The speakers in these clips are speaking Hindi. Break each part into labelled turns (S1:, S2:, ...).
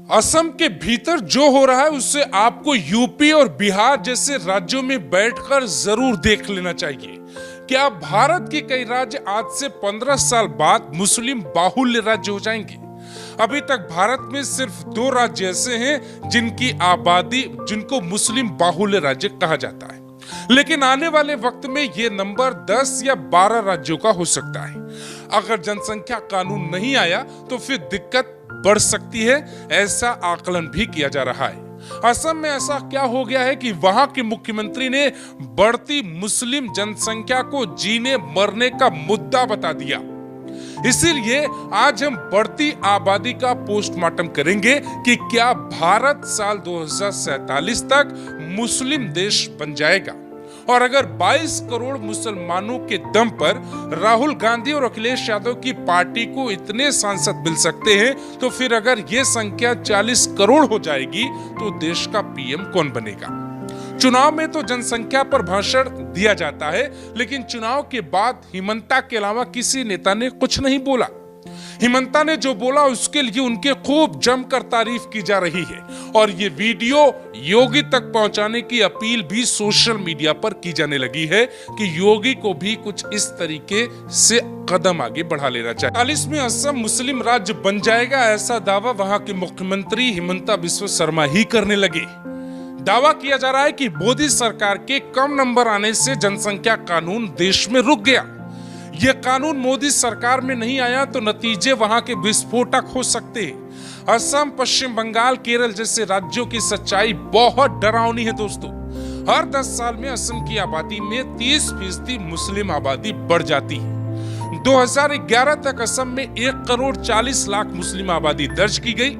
S1: असम के भीतर जो हो रहा है उससे आपको यूपी और बिहार जैसे राज्यों में बैठकर जरूर देख लेना चाहिए। क्या भारत के कई राज्य आज से 15 साल बाद मुस्लिम बाहुल्य राज्य हो जाएंगे? अभी तक भारत में सिर्फ 2 राज्य ऐसे हैं जिनको मुस्लिम बाहुल्य राज्य कहा जाता है, लेकिन आने वाले वक्त में ये नंबर 10 या 12 राज्यों का हो सकता है। अगर जनसंख्या कानून नहीं आया तो फिर दिक्कत बढ़ सकती है, ऐसा आकलन भी किया जा रहा है। असम में ऐसा क्या हो गया है कि वहां के मुख्यमंत्री ने बढ़ती मुस्लिम जनसंख्या को जीने मरने का मुद्दा बता दिया। इसीलिए आज हम बढ़ती आबादी का पोस्टमार्टम करेंगे कि क्या भारत साल 2047 तक मुस्लिम देश बन जाएगा। और अगर 22 करोड़ मुसलमानों के दम पर राहुल गांधी और अखिलेश यादव की पार्टी को इतने सांसद मिल सकते हैं, तो फिर अगर ये संख्या 40 करोड़ हो जाएगी तो देश का पीएम कौन बनेगा? चुनाव में तो जनसंख्या पर भाषण दिया जाता है, लेकिन चुनाव के बाद हिमंता के अलावा किसी नेता ने कुछ नहीं बोला। हिमंता ने जो बोला उसके लिए उनके खूब जमकर तारीफ की जा रही है और ये वीडियो योगी तक पहुंचाने की अपील भी सोशल मीडिया पर की जाने लगी है कि योगी को भी कुछ इस तरीके से कदम आगे बढ़ा लेना चाहिए। 40 में असम मुस्लिम राज्य बन जाएगा, ऐसा दावा वहां के मुख्यमंत्री हिमंता बिस्वा शर्मा ही करने लगे। दावा किया जा रहा है कि मोदी सरकार के कम नंबर आने से जनसंख्या कानून देश में रुक गया। यह कानून मोदी सरकार में नहीं आया तो नतीजे वहां के विस्फोटक हो सकते हैं। असम, पश्चिम बंगाल, केरल जैसे राज्यों की सच्चाई बहुत डरावनी है दोस्तों। हर 10 साल में असम की आबादी में 30% मुस्लिम आबादी बढ़ जाती है। 2011 तक असम में 1 करोड़ 40 लाख मुस्लिम आबादी दर्ज की गई।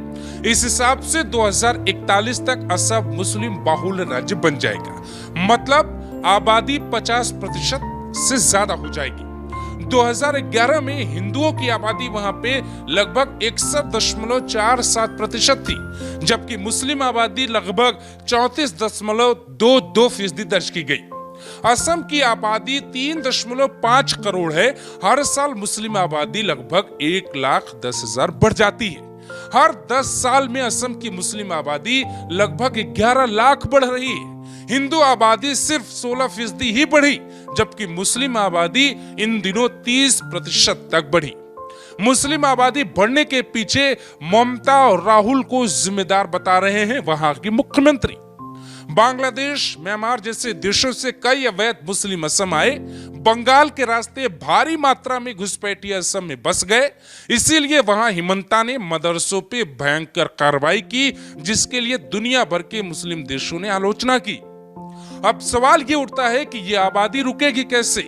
S1: इस हिसाब से 2041 तक असम मुस्लिम बाहुल्य राज्य बन जाएगा, मतलब आबादी 50% से ज्यादा हो जाएगी। 2011 में हिंदुओं की आबादी वहां पे लगभग 61.47% थी, जबकि मुस्लिम आबादी लगभग 34.22% दर्ज की गई। असम की आबादी 3.5 करोड़ है। हर साल मुस्लिम आबादी लगभग 1,10,000 बढ़ जाती है। हर 10 साल में असम की मुस्लिम आबादी लगभग 11 लाख बढ़ रही है। हिंदू आबादी सिर्फ 16% ही बढ़ी, जबकि मुस्लिम आबादी इन दिनों 30% तक बढ़ी। मुस्लिम आबादी बढ़ने के पीछे ममता और राहुल को जिम्मेदार बता रहे हैं वहां के मुख्यमंत्री। बांग्लादेश, म्यांमार जैसे देशों से कई अवैध मुस्लिम असम आए। बंगाल के रास्ते भारी मात्रा में घुसपैठिए असम में बस गए। इसीलिए वहां हिमंता ने मदरसों पे भयंकर कार्रवाई की, जिसके लिए दुनिया भर के मुस्लिम देशों ने आलोचना की। अब सवाल ये उठता है कि ये आबादी रुकेगी कैसे,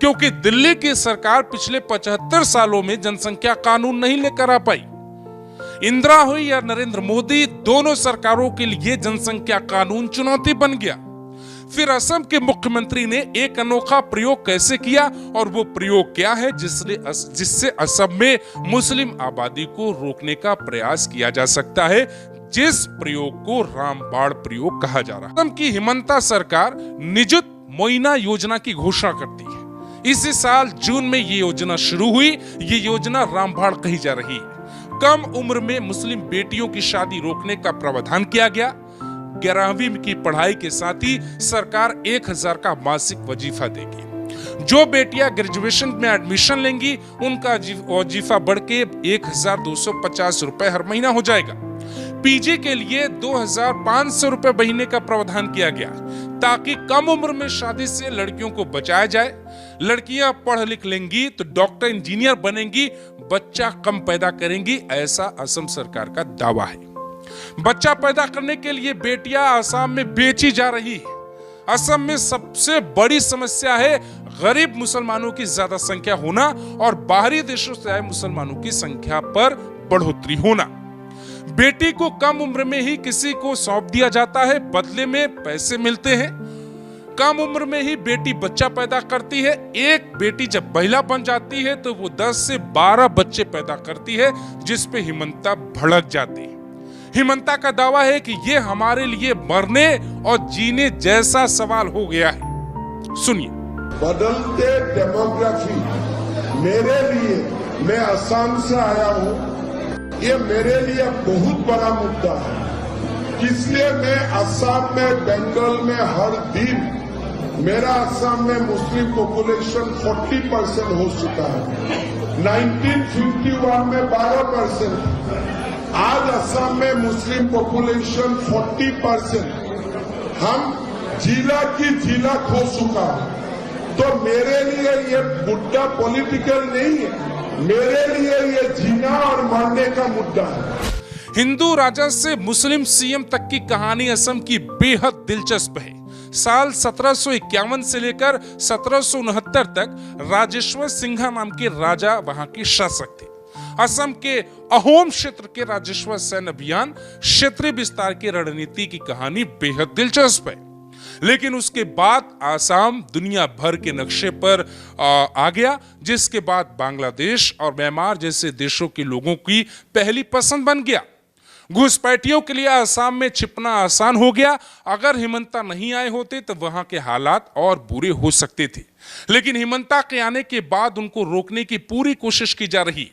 S1: क्योंकि दिल्ली की सरकार पिछले 75 सालों में जनसंख्या कानून नहीं लेकर आ पाई। इंदिरा हुई या नरेंद्र मोदी, दोनों सरकारों के लिए जनसंख्या कानून चुनौती बन गया। फिर असम के मुख्यमंत्री ने एक अनोखा प्रयोग कैसे किया, और वो प्रयोग क्या है जिससे असम में मुस्लिम आबादी को रोकने का प्रयास किया जा सकता है, जिस प्रयोग को रामबाण प्रयोग कहा जा रहा है। असम की हिमंता सरकार निजुत मोइना योजना की घोषणा करती है। इसी साल जून में ये योजना शुरू हुई। ये योजना रामबाण कही जा रही है। कम उम्र में मुस्लिम बेटियों की शादी रोकने का प्रावधान किया गया। 11वीं की पढ़ाई के साथ ही सरकार 1,000 का मासिक वजीफा देगी। जो बेटियां ग्रेजुएशन में एडमिशन लेंगी उनका वजीफा बढ़ के 1,250 रुपए हर महीना हो जाएगा। पीजी के लिए 2,500 रुपए महीने का प्रावधान किया गया, ताकि कम उम्र में शादी से लड़कियों को बचाया जाए। लड़कियां पढ़ लिख लेंगी तो डॉक्टर, इंजीनियर बनेंगी, बच्चा कम पैदा करेंगी, ऐसा असम सरकार का दावा है। बच्चा पैदा करने के लिए बेटियां असम में बेची जा रही है। असम में सबसे बड़ी समस्या है गरीब मुसलमानों की ज्यादा संख्या होना और बाहरी देशों से आए मुसलमानों की संख्या पर बढ़ोतरी होना। बेटी को कम उम्र में ही किसी को सौंप दिया जाता है, बदले में पैसे मिलते हैं। कम उम्र में ही बेटी बच्चा पैदा करती है। एक बेटी जब महिला बन जाती है तो वो 10 से 12 बच्चे पैदा करती है, जिस पे हिमंता भड़क जाती है। हिमंता का दावा है कि ये हमारे लिए मरने और जीने जैसा सवाल हो गया है। सुनिए।
S2: बदलते डेमोग्राफी मेरे लिए, मैं असम से आया हूं, ये मेरे लिए बहुत बड़ा मुद्दा है, इसलिए मैं असम में, बंगाल में हर दिन, मेरा असम में मुस्लिम पॉपुलेशन 40% हो चुका है। 1951 में 12%, आज असम में मुस्लिम पॉपुलेशन 40%, हम जिला की जिला खो चुका है। तो मेरे लिए ये मुद्दा पॉलिटिकल नहीं है, मेरे लिए ये जीना और मरने का मुद्दा है।
S1: हिंदू राजा से मुस्लिम सीएम तक की कहानी असम की बेहद दिलचस्प है। साल 1751 से लेकर 1769 तक राजेश्वर सिंघा नाम के राजा वहां के शासक थे। असम के अहोम क्षेत्र के राजेश्वर सैन्य अभियान, क्षेत्रीय विस्तार की रणनीति की कहानी बेहद दिलचस्प है। लेकिन उसके बाद आसाम दुनिया भर के नक्शे पर आ गया, जिसके बाद बांग्लादेश और म्यांमार जैसे देशों के लोगों की पहली पसंद बन गया। घुसपैठियों के लिए आसाम में छिपना आसान हो गया। अगर हिमंता नहीं आए होते तो वहां के हालात और बुरे हो सकते थे। लेकिन हिमंता के आने के बाद उनको रोकने की पूरी कोशिश की जा रही।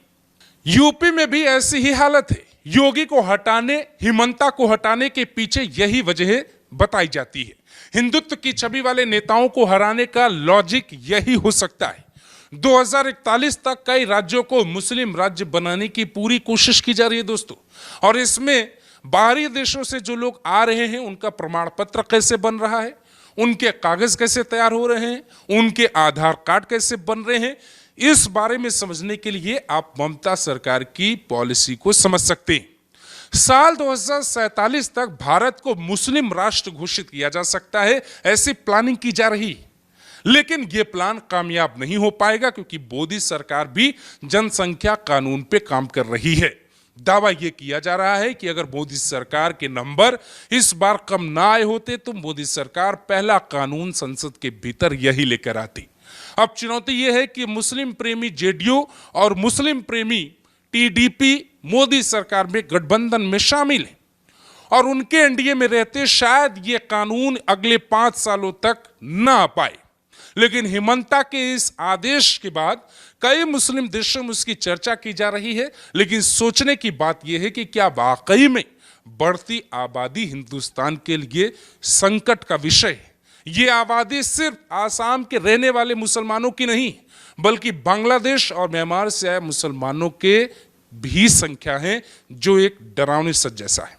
S1: यूपी में भी ऐसी ही हालत है। योगी को हटाने, हिमंता को हटाने के पीछे यही वजह बताई जाती है। हिंदुत्व की छवि वाले नेताओं को हराने का लॉजिक यही हो सकता है। 2041 तक कई राज्यों को मुस्लिम राज्य बनाने की पूरी कोशिश की जा रही है दोस्तों। और इसमें बाहरी देशों से जो लोग आ रहे हैं उनका प्रमाण पत्र कैसे बन रहा है, उनके कागज कैसे तैयार हो रहे हैं, उनके आधार कार्ड कैसे बन रहे हैं, इस बारे में समझने के लिए आप ममता सरकार की पॉलिसी को समझ सकते हैं। साल 2047 तक भारत को मुस्लिम राष्ट्र घोषित किया जा सकता है, ऐसी प्लानिंग की जा रही है। लेकिन यह प्लान कामयाब नहीं हो पाएगा क्योंकि मोदी सरकार भी जनसंख्या कानून पे काम कर रही है। दावा यह किया जा रहा है कि अगर मोदी सरकार के नंबर इस बार कम ना आए होते तो मोदी सरकार पहला कानून संसद के भीतर यही लेकर आती। अब चुनौती यह है कि मुस्लिम प्रेमी जेडीयू और मुस्लिम प्रेमी टीडीपी मोदी सरकार में गठबंधन में शामिल है और उनके एनडीए में रहते शायद ये कानून अगले 5 सालों तक ना आ पाए। लेकिन हिमंता के इस आदेश के बाद कई मुस्लिम देशों में उसकी चर्चा की जा रही है। लेकिन सोचने की बात यह है कि क्या वाकई में बढ़ती आबादी हिंदुस्तान के लिए संकट का विषय है? ये आबादी सिर्फ आसाम के रहने वाले मुसलमानों की नहीं बल्कि बांग्लादेश और म्यांमार से आए मुसलमानों के भी संख्या है, जो एक डरावनी सच जैसा है।